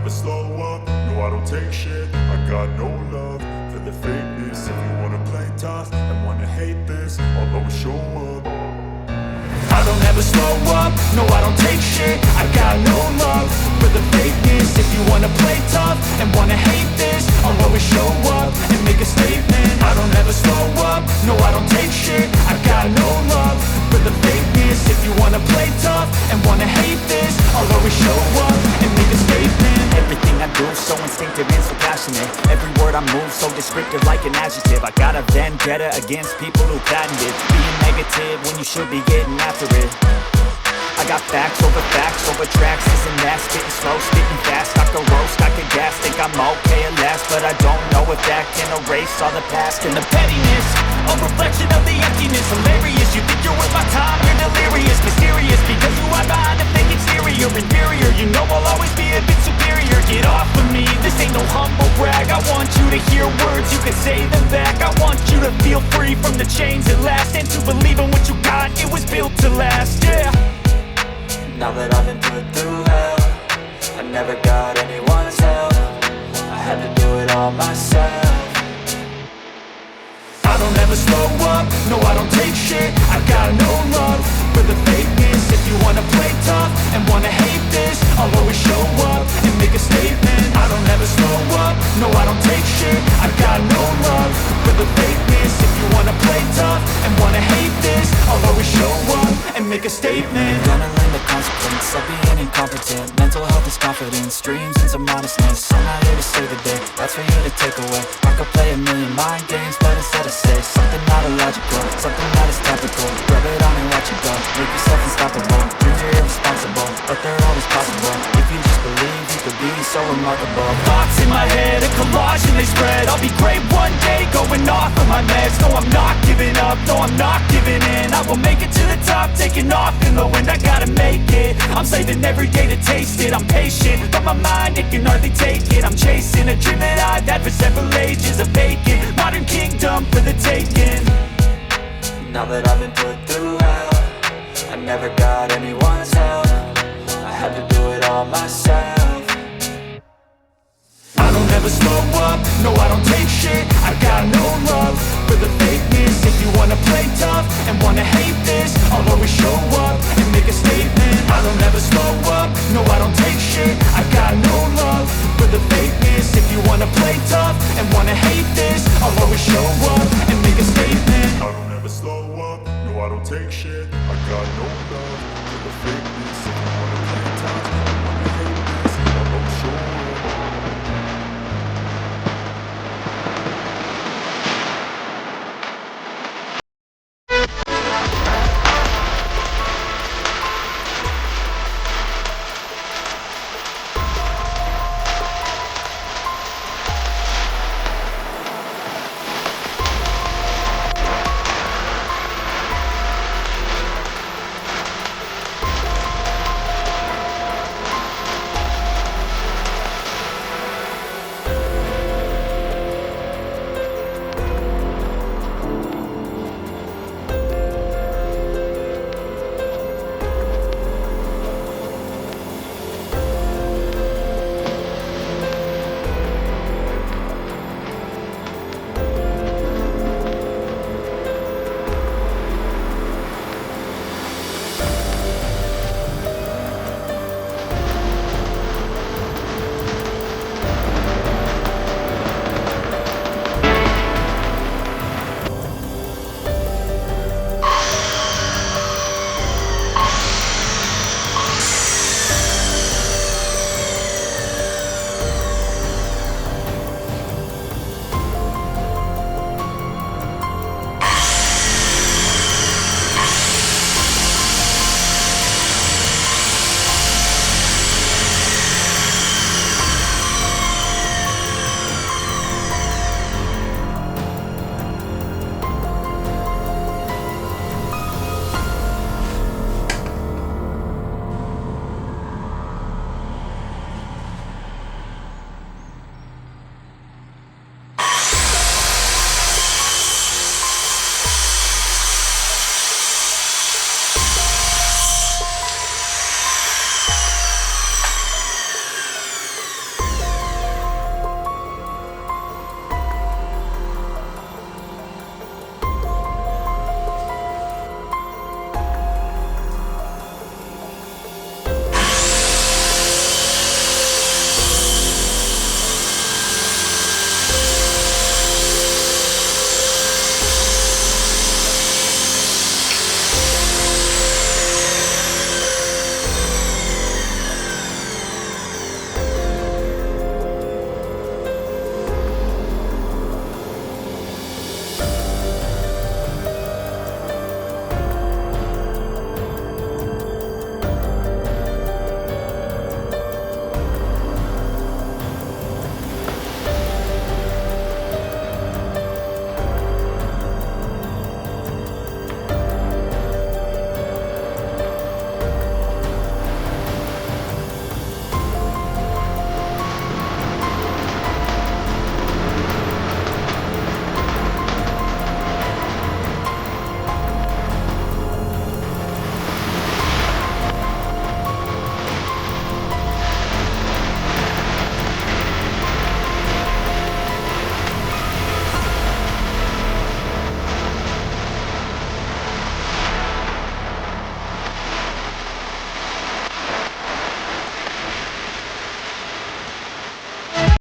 never slow up, no I don't take shit. I got no love for the fakeness. If you wanna play tough and wanna hate this, I'll always show up. I don't ever slow up, no I don't take shit. I got no love for the fakeness. If you wanna play tough and wanna hate this, I'll always show up and make a statement. I don't ever slow up, no I don't take shit. I got no love for the fakeness. If you wanna play tough and wanna hate this, I'll always show up and make a statement. Everything I do so instinctive and so passionate. Every word I move so descriptive like an adjective. I got a vendetta against people who patented being negative when you should be getting after it. I got facts over tracks, isn't that spitting slow, spitting fast, I could roast, I could gas, think I'm okay at last, but I don't know if that can erase all the past and the pettiness, a reflection of the emptiness. Hilarious, you think you're worth my time, you're delirious, mysterious, because you hide behind a fake exterior, inferior, you know I'll always be a bit superior. Get off of me, this ain't no humble brag. I want you to hear words, you can say them back. I want you to feel free from the chains at last, and to believe in what you got, it was built to last, yeah. Now that I've been put through hell, I never got anyone's help. I had to do it all myself. I don't ever slow up, no I don't take shit. I got no love for the fakeness. If you wanna play tough and wanna hate this, I'll always show up and make a statement. I don't ever slow up, no I don't take shit. I got no love for the fakeness. If you wanna play tough and wanna hate this, I'll always show up and make a statement. Gonna learn the consequence of being incompetent. Mental health is confidence, dreams and some modestness. I'm not here to save the day, that's for you to take away. I could play a million mind games, but instead I say something not illogical, something that is topical. Rub it on and watch it go, make yourself unstoppable. Dreams are irresponsible, but they're always possible. If you just believe, you could be so remarkable. Thoughts in my head, a collage and they spread. I'll be great one day, going off of my meds. No, I'm not giving up, no, I'm not giving in. I will make it to the top, taking off in the wind. I gotta make it, I'm saving every day to taste it. I'm patient, but my mind, it can hardly take it. I'm chasing a dream that I've had for several ages. A vacant, modern kingdom for the taking. Now that I've been put through hell, I never got anyone's help. I had to do it all myself. I don't ever slow up, no I don't take shit. I got no love for the fakeness. If you wanna play tough and wanna hate this, I'll always show up